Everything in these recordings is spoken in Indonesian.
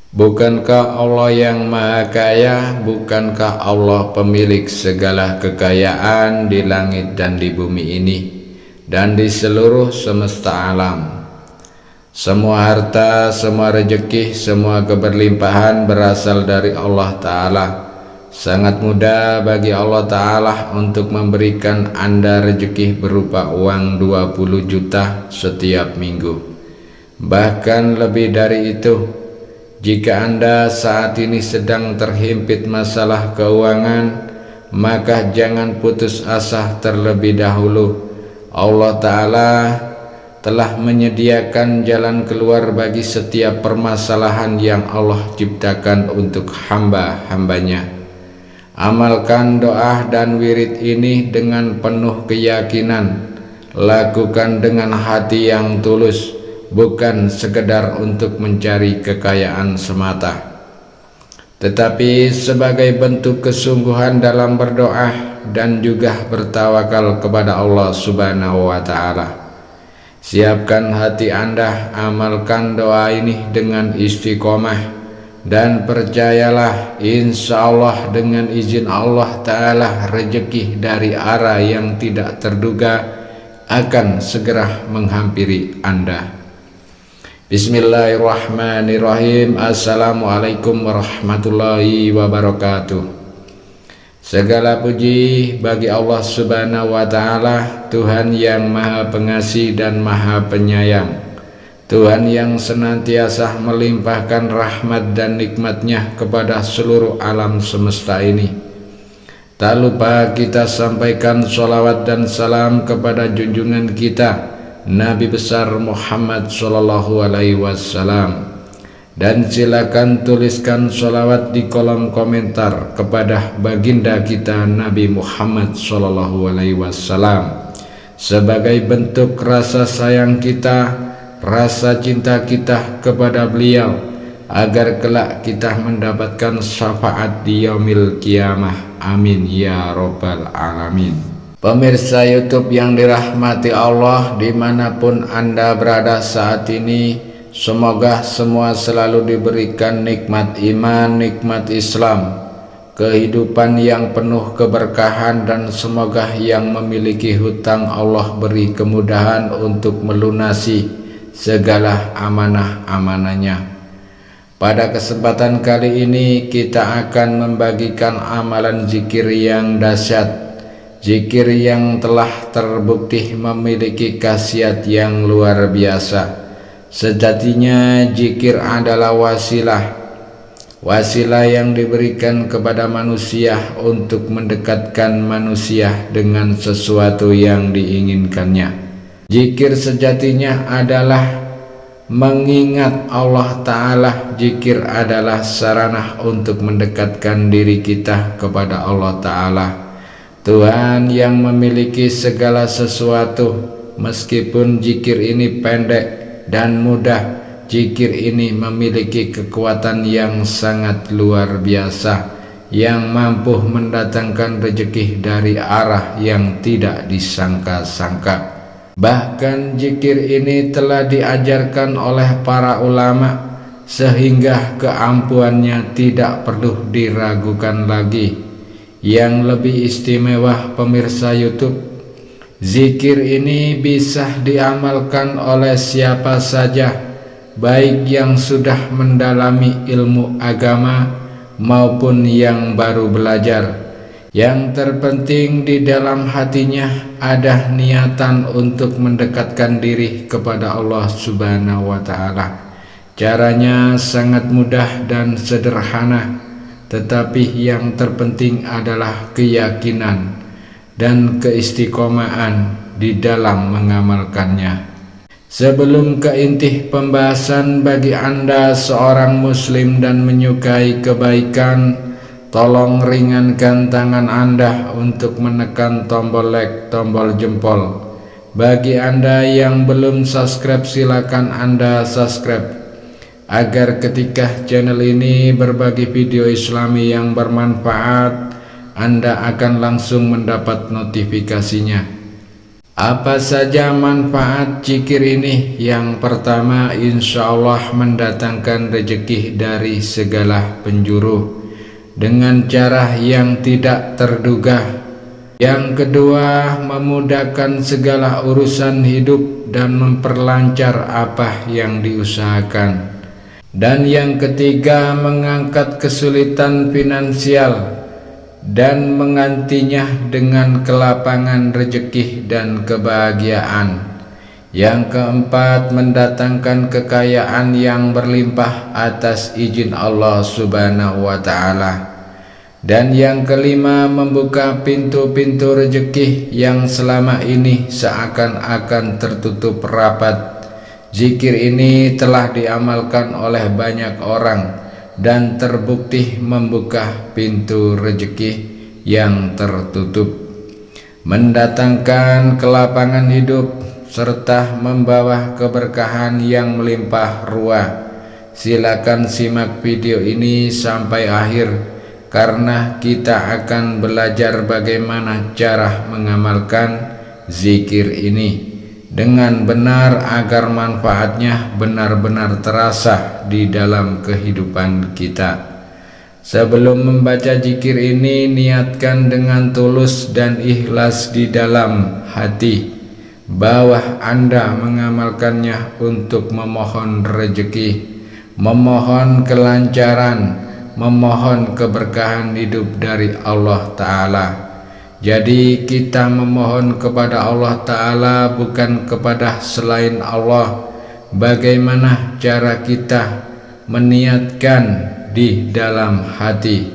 Bukankah Allah yang Maha Kaya? Bukankah Allah pemilik segala kekayaan di langit dan di bumi ini dan di seluruh semesta alam? Semua harta, semua rezeki, semua keberlimpahan berasal dari Allah Ta'ala. Sangat mudah bagi Allah Ta'ala untuk memberikan Anda rezeki berupa uang 20 juta setiap minggu. Bahkan lebih dari itu. Jika Anda saat ini sedang terhimpit masalah keuangan, maka jangan putus asa terlebih dahulu. Allah Ta'ala telah menyediakan jalan keluar bagi setiap permasalahan yang Allah ciptakan untuk hamba-hambanya. Amalkan doa dan wirid ini dengan penuh keyakinan. Lakukan dengan hati yang tulus, bukan sekedar untuk mencari kekayaan semata, tetapi sebagai bentuk kesungguhan dalam berdoa dan juga bertawakal kepada Allah Subhanahu wa Ta'ala. Siapkan hati Anda, amalkan doa ini dengan istiqomah, dan percayalah, insya Allah dengan izin Allah Ta'ala rezeki dari arah yang tidak terduga akan segera menghampiri Anda. Bismillahirrahmanirrahim. Assalamualaikum warahmatullahi wabarakatuh. Segala puji bagi Allah Subhanahu wa Ta'ala, Tuhan yang Maha Pengasih dan Maha Penyayang, Tuhan yang senantiasa melimpahkan rahmat dan nikmat-Nya kepada seluruh alam semesta ini. Tak lupa kita sampaikan sholawat dan salam kepada junjungan kita Nabi besar Muhammad Sallallahu Alaihi Wasallam, dan silakan tuliskan sholawat di kolom komentar kepada baginda kita Nabi Muhammad Sallallahu Alaihi Wasallam sebagai bentuk rasa sayang kita, rasa cinta kita kepada beliau, agar kelak kita mendapatkan syafaat di yaumil kiamah. Amin ya robbal alamin. Pemirsa YouTube yang dirahmati Allah dimanapun Anda berada saat ini, semoga semua selalu diberikan nikmat iman, nikmat Islam, kehidupan yang penuh keberkahan, dan semoga yang memiliki hutang Allah beri kemudahan untuk melunasi segala amanah-amanahnya. Pada kesempatan kali ini kita akan membagikan amalan zikir yang dahsyat, zikir yang telah terbukti memiliki khasiat yang luar biasa. Sejatinya zikir adalah wasilah yang diberikan kepada manusia untuk mendekatkan manusia dengan sesuatu yang diinginkannya. Zikir sejatinya adalah mengingat Allah Ta'ala. Zikir adalah sarana untuk mendekatkan diri kita kepada Allah Ta'ala, Tuhan yang memiliki segala sesuatu. Meskipun zikir ini pendek dan mudah, zikir ini memiliki kekuatan yang sangat luar biasa, yang mampu mendatangkan rezeki dari arah yang tidak disangka-sangka. Bahkan zikir ini telah diajarkan oleh para ulama, sehingga keampuhannya tidak perlu diragukan lagi. Yang lebih istimewa, pemirsa YouTube, zikir ini bisa diamalkan oleh siapa saja, baik yang sudah mendalami ilmu agama maupun yang baru belajar. Yang terpenting di dalam hatinya ada niatan untuk mendekatkan diri kepada Allah Subhanahu wa Ta'ala. Caranya sangat mudah dan sederhana, tetapi yang terpenting adalah keyakinan dan keistiqomahan di dalam mengamalkannya. Sebelum ke inti pembahasan, bagi Anda seorang muslim dan menyukai kebaikan, tolong ringankan tangan Anda untuk menekan tombol like, tombol jempol. Bagi Anda yang belum subscribe, silakan Anda subscribe, agar ketika channel ini berbagi video Islami yang bermanfaat, Anda akan langsung mendapat notifikasinya. Apa saja manfaat zikir ini? Yang pertama, insya Allah mendatangkan rezeki dari segala penjuru dengan cara yang tidak terduga. Yang kedua, memudahkan segala urusan hidup dan memperlancar apa yang diusahakan. Dan yang ketiga, mengangkat kesulitan finansial dan menggantinya dengan kelapangan rezeki dan kebahagiaan. Yang keempat, mendatangkan kekayaan yang berlimpah atas izin Allah Subhanahu wa ta'ala. Dan yang kelima, membuka pintu-pintu rezeki yang selama ini seakan-akan tertutup rapat. Zikir ini telah diamalkan oleh banyak orang dan terbukti membuka pintu rezeki yang tertutup, mendatangkan kelapangan hidup, serta membawa keberkahan yang melimpah ruah. Silakan simak video ini sampai akhir, karena kita akan belajar bagaimana cara mengamalkan zikir ini dengan benar agar manfaatnya benar-benar terasa di dalam kehidupan kita. Sebelum membaca zikir ini, niatkan dengan tulus dan ikhlas di dalam hati bahwa Anda mengamalkannya untuk memohon rezeki, memohon kelancaran, memohon keberkahan hidup dari Allah Ta'ala. Jadi kita memohon kepada Allah Ta'ala, bukan kepada selain Allah. Bagaimana cara kita meniatkan di dalam hati?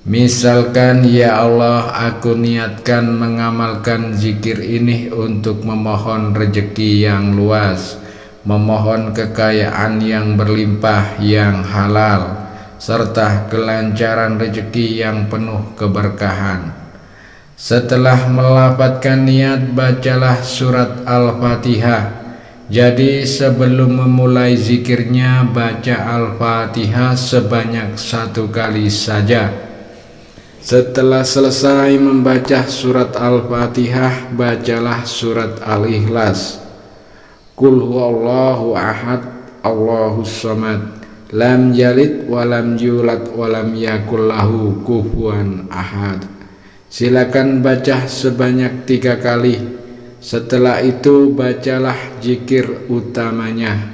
Misalkan, ya Allah, aku niatkan mengamalkan zikir ini untuk memohon rezeki yang luas, memohon kekayaan yang berlimpah yang halal, serta kelancaran rezeki yang penuh keberkahan. Setelah melafadzkan niat, bacalah surat Al-Fatihah. Jadi sebelum memulai zikirnya, baca Al-Fatihah sebanyak 1 kali saja. Setelah selesai membaca surat Al-Fatihah, bacalah surat Al-Ikhlas. Qul huwallahu ahad, Allahus samad, lam yalid walam yulad walam yakul lahu kufuwan ahad. Silakan baca sebanyak 3 kali. Setelah itu bacalah zikir utamanya.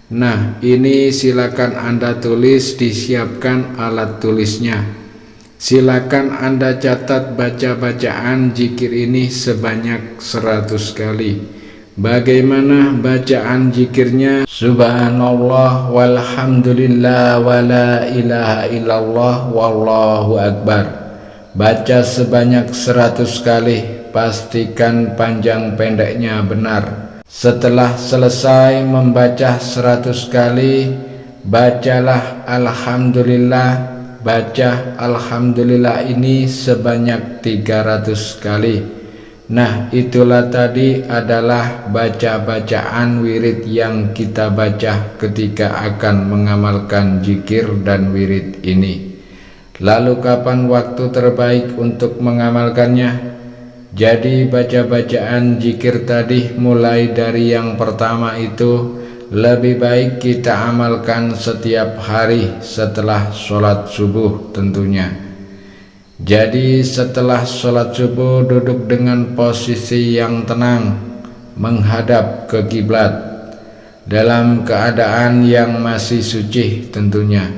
Nah, ini silakan Anda tulis, disiapkan alat tulisnya. Silakan Anda catat baca-bacaan zikir ini sebanyak 100 kali. Bagaimana bacaan zikirnya? Subhanallah walhamdulillah wala ilaha illallah wallahu akbar. Baca sebanyak 100 kali, pastikan panjang pendeknya benar. Setelah selesai membaca 100 kali, bacalah Alhamdulillah. Baca Alhamdulillah ini sebanyak 300 kali. Nah, itulah tadi adalah baca-bacaan wirid yang kita baca ketika akan mengamalkan zikir dan wirid ini. Lalu kapan waktu terbaik untuk mengamalkannya? Jadi baca-bacaan zikir tadi, mulai dari yang pertama itu, lebih baik kita amalkan setiap hari setelah sholat subuh tentunya. Jadi setelah sholat subuh, duduk dengan posisi yang tenang, menghadap ke kiblat, dalam keadaan yang masih suci tentunya.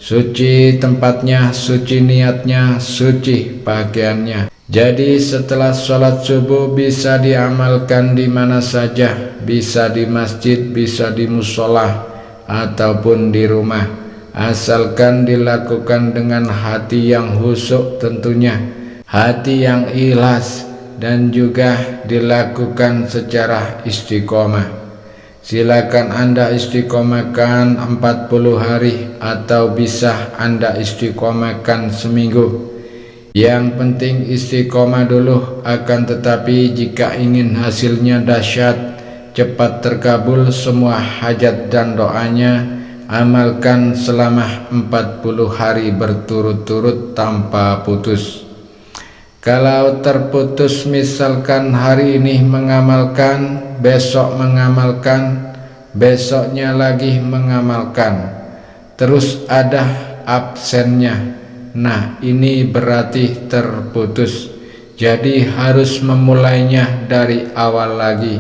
Suci tempatnya, suci niatnya, suci pakaiannya. Jadi setelah sholat subuh bisa diamalkan di mana saja, bisa di masjid, bisa di musola, ataupun di rumah, asalkan dilakukan dengan hati yang khusyuk tentunya, hati yang ikhlas, dan juga dilakukan secara istiqomah. Silakan Anda istiqomahkan 40 hari atau bisa Anda istiqomahkan seminggu. Yang penting istiqomah dulu, akan tetapi jika ingin hasilnya dahsyat, cepat terkabul semua hajat dan doanya, amalkan selama 40 hari berturut-turut tanpa putus. Kalau terputus misalkan hari ini mengamalkan, besok mengamalkan, besoknya lagi mengamalkan, terus ada absennya, nah ini berarti terputus. Jadi harus memulainya dari awal lagi.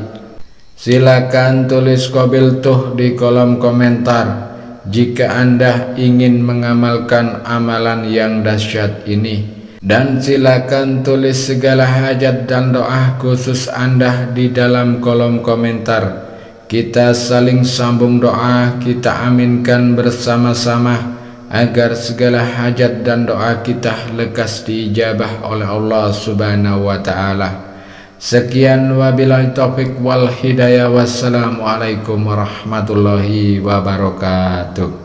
Silakan tulis qabiltuh di kolom komentar jika Anda ingin mengamalkan amalan yang dahsyat ini. Dan silakan tulis segala hajat dan doa khusus Anda di dalam kolom komentar. Kita saling sambung doa, kita aminkan bersama-sama agar segala hajat dan doa kita lekas diijabah oleh Allah Subhanahu wa taala. Sekian wabillahi taufik wal hidayah. Wassalamualaikum warahmatullahi wabarakatuh.